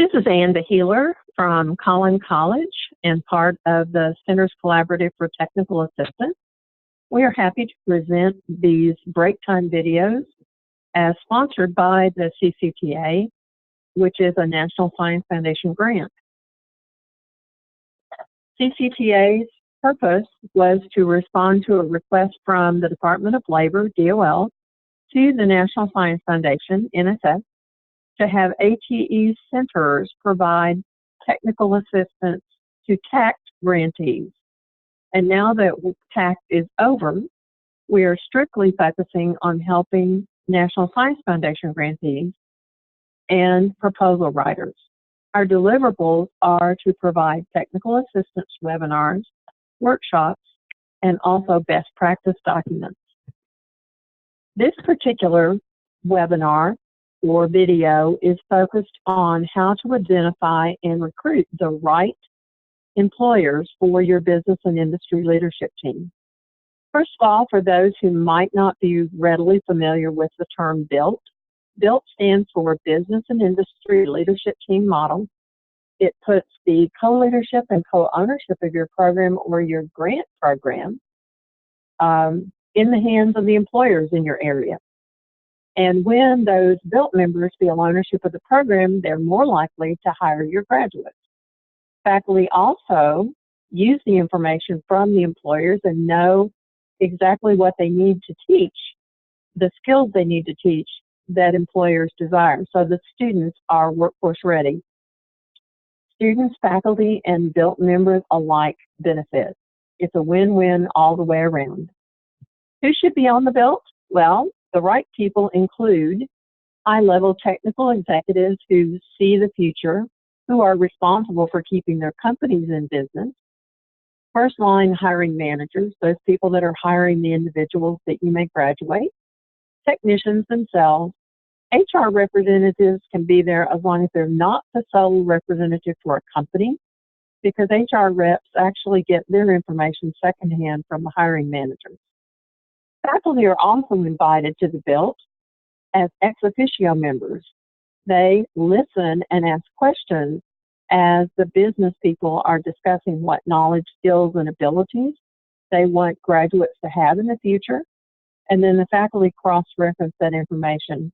This is Ann the Healer from Collin College and part of the Center's Collaborative for Technical Assistance. We are happy to present these break time videos as sponsored by the CCTA, which is a National Science Foundation grant. CCTA's purpose was to respond to a request from the Department of Labor, DOL, to the National Science Foundation, NSF, to have ATE centers provide technical assistance to TACT grantees. And now that TACT is over, we are strictly focusing on helping National Science Foundation grantees and proposal writers. Our deliverables are to provide technical assistance webinars, workshops, and also best practice documents. This particular webinar or video is focused on how to identify and recruit the right employers for your business and industry leadership team. First of all, for those who might not be readily familiar with the term BILT, BILT stands for Business and Industry Leadership Team Model. It puts the co-leadership and co-ownership of your program or your grant program in the hands of the employers in your area. And when those BILT members feel ownership of the program, they're more likely to hire your graduates. Faculty also use the information from the employers and know exactly what they need to teach, the skills they need to teach that employers desire, so that students are workforce ready. Students, faculty, and BILT members alike benefit. It's a win-win all the way around. Who should be on the BILT? Well, the right people include high-level technical executives who see the future, who are responsible for keeping their companies in business, first-line hiring managers, those people that are hiring the individuals that you may graduate, technicians themselves. HR representatives can be there as long as they're not the sole representative for a company, because HR reps actually get their information secondhand from the hiring managers. Faculty are also invited to the BILT as ex officio members. They listen and ask questions as the business people are discussing what knowledge, skills, and abilities they want graduates to have in the future. And then the faculty cross-reference that information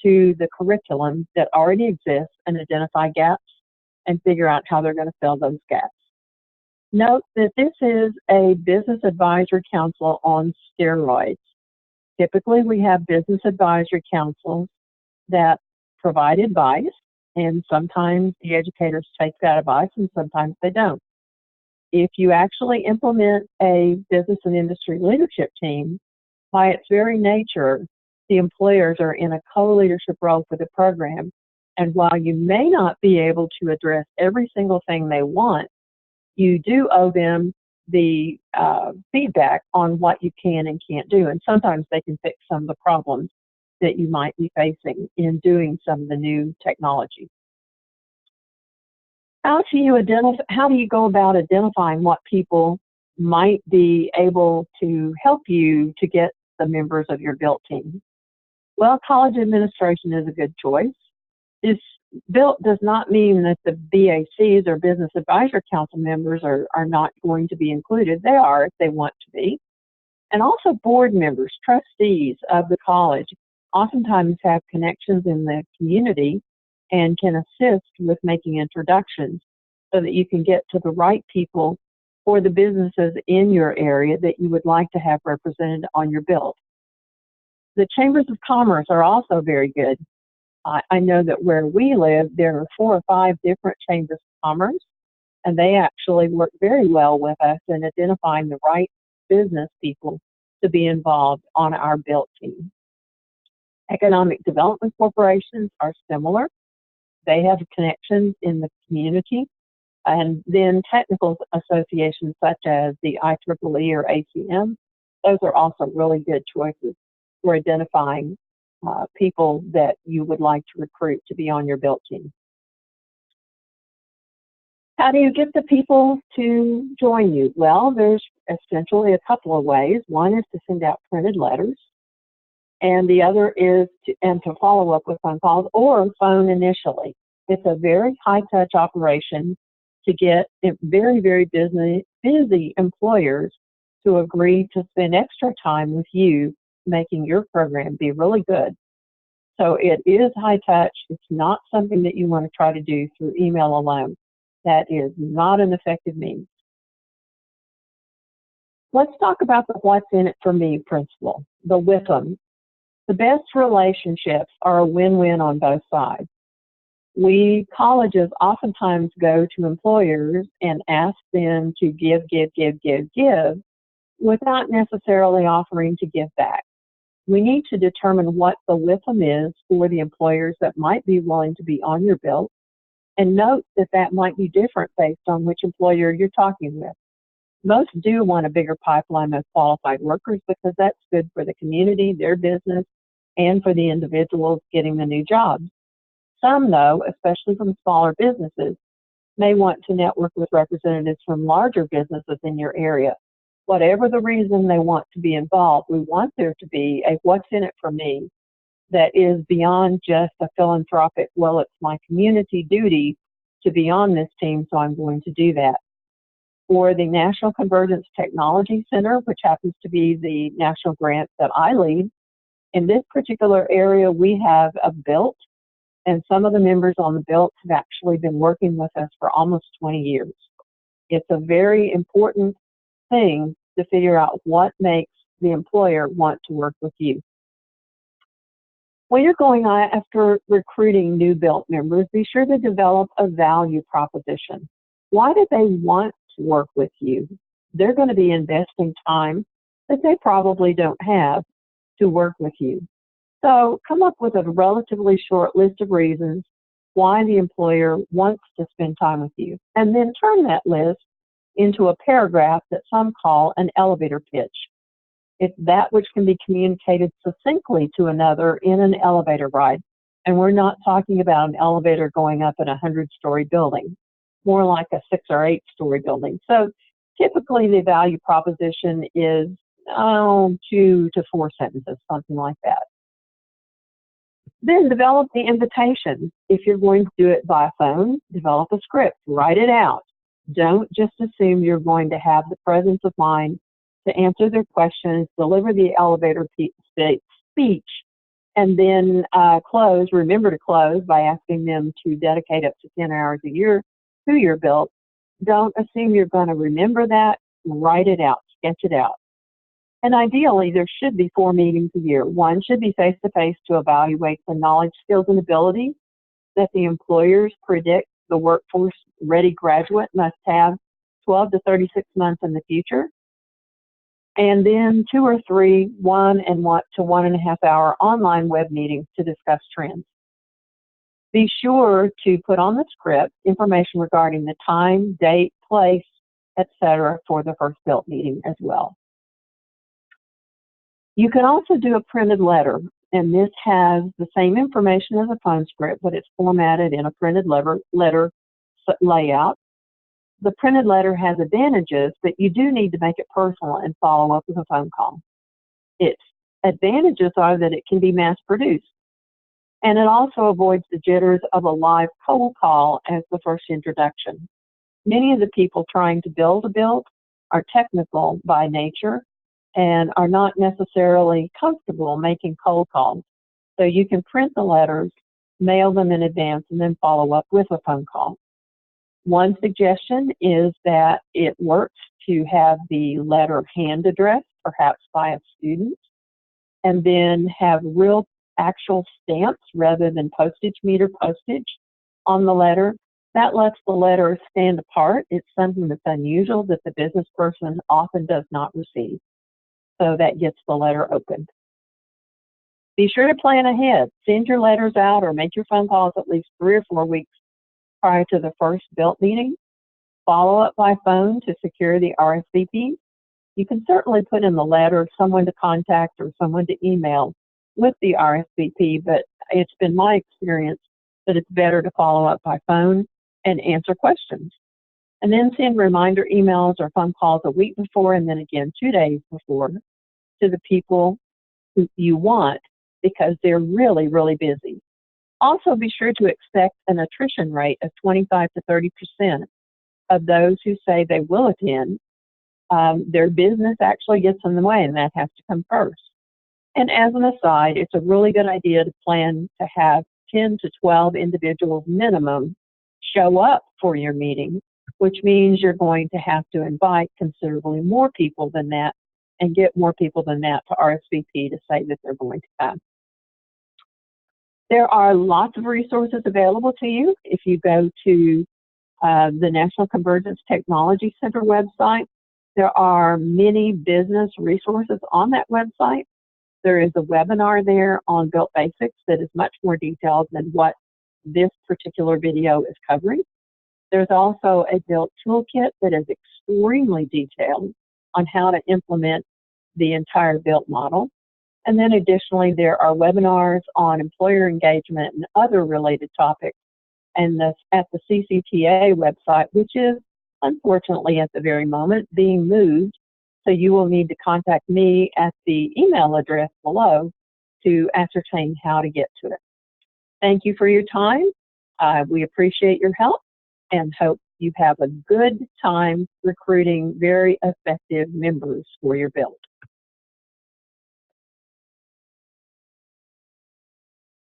to the curriculum that already exists and identify gaps and figure out how they're going to fill those gaps. Note that this is a business advisory council on steroids. Typically, we have business advisory councils that provide advice, and sometimes the educators take that advice and sometimes they don't. If you actually implement a business and industry leadership team, by its very nature, the employers are in a co-leadership role for the program, and while you may not be able to address every single thing they want, you do owe them the feedback on what you can and can't do, and sometimes they can fix some of the problems that you might be facing in doing some of the new technology. How do you go about identifying what people might be able to help you to get the members of your BILT team? Well, college administration is a good choice. This BILT does not mean that the BACs or Business Advisory Council members are not going to be included. They are if they want to be. And also board members, trustees of the college, oftentimes have connections in the community and can assist with making introductions so that you can get to the right people for the businesses in your area that you would like to have represented on your BILT. The chambers of commerce are also very good. I know that where we live, there are 4 or 5 different chambers of commerce, and they actually work very well with us in identifying the right business people to be involved on our BILT team. Economic development corporations are similar. They have connections in the community. And then technical associations such as the IEEE or ACM, those are also really good choices for identifying people that you would like to recruit to be on your BILT team. How do you get the people to join you? Well, there's essentially a couple of ways. One is to send out printed letters, and the other is to follow up with phone calls or phone initially. It's a very high-touch operation to get very, very busy employers to agree to spend extra time with you, making your program be really good. So it is high touch. It's not something that you want to try to do through email alone. That is not an effective means. Let's talk about the what's in it for me principle, the with them. The best relationships are a win-win on both sides. We colleges oftentimes go to employers and ask them to give without necessarily offering to give back. We need to determine what the with them is for the employers that might be willing to be on your BILT, and note that that might be different based on which employer you're talking with. Most do want a bigger pipeline of qualified workers because that's good for the community, their business, and for the individuals getting the new jobs. Some, though, especially from smaller businesses, may want to network with representatives from larger businesses in your area. Whatever the reason they want to be involved, we want there to be a what's in it for me that is beyond just a philanthropic, well, it's my community duty to be on this team, so I'm going to do that. For the National Convergence Technology Center, which happens to be the national grant that I lead, in this particular area, we have a BILT, and some of the members on the BILT have actually been working with us for almost 20 years. It's a very important thing to figure out what makes the employer want to work with you. When you're going after recruiting new BILT members, be sure to develop a value proposition. Why do they want to work with you? They're going to be investing time that they probably don't have to work with you. So come up with a relatively short list of reasons why the employer wants to spend time with you, and then turn that list into a paragraph that some call an elevator pitch. It's that which can be communicated succinctly to another in an elevator ride. And we're not talking about an elevator going up in a 100-story building, more like a 6 or 8-story building. So typically the value proposition is 2 to 4 sentences, something like that. Then develop the invitation. If you're going to do it by phone, develop a script, write it out. Don't just assume you're going to have the presence of mind to answer their questions, deliver the elevator speech, and then remember to close by asking them to dedicate up to 10 hours a year to your BILT. Don't assume you're going to remember that. Write it out, sketch it out. And ideally, there should be 4 meetings a year. One should be face-to-face to evaluate the knowledge, skills, and abilities that the employers predict the workforce-ready graduate must have 12 to 36 months in the future. And then 2 or 3 1 to 1.5 hour online web meetings to discuss trends. Be sure to put on the script information regarding the time, date, place, etc. for the first BILT meeting as well. You can also do a printed letter, and this has the same information as a phone script, but it's formatted in a printed letter layout. The printed letter has advantages, but you do need to make it personal and follow up with a phone call. Its advantages are that it can be mass produced, and it also avoids the jitters of a live cold call as the first introduction. Many of the people trying to build a BILT are technical by nature and are not necessarily comfortable making cold calls. So you can print the letters, mail them in advance, and then follow up with a phone call. One suggestion is that it works to have the letter hand addressed, perhaps by a student, and then have real actual stamps rather than postage meter postage on the letter. That lets the letter stand apart. It's something that's unusual that the business person often does not receive. So that gets the letter opened. Be sure to plan ahead. Send your letters out or make your phone calls at least 3 or 4 weeks prior to the first BILT meeting. Follow up by phone to secure the RSVP. You can certainly put in the letter someone to contact or someone to email with the RSVP, but it's been my experience that it's better to follow up by phone and answer questions. And then send reminder emails or phone calls a week before and then again 2 days before to the people who you want because they're really, really busy. Also, be sure to expect an attrition rate of 25 to 30% of those who say they will attend. Their business actually gets in the way, and that has to come first. And as an aside, it's a really good idea to plan to have 10 to 12 individuals minimum show up for your meeting, which means you're going to have to invite considerably more people than that and get more people than that to RSVP to say that they're going to come. There are lots of resources available to you. If you go to the National Convergence Technology Center website, there are many business resources on that website. There is a webinar there on BILT Basics that is much more detailed than what this particular video is covering. There's also a BILT toolkit that is extremely detailed on how to implement the entire BILT model. And then additionally, there are webinars on employer engagement and other related topics and at the CCTA website, which is unfortunately at the very moment being moved. So you will need to contact me at the email address below to ascertain how to get to it. Thank you for your time. We appreciate your help and hope you have a good time recruiting very effective members for your BILT.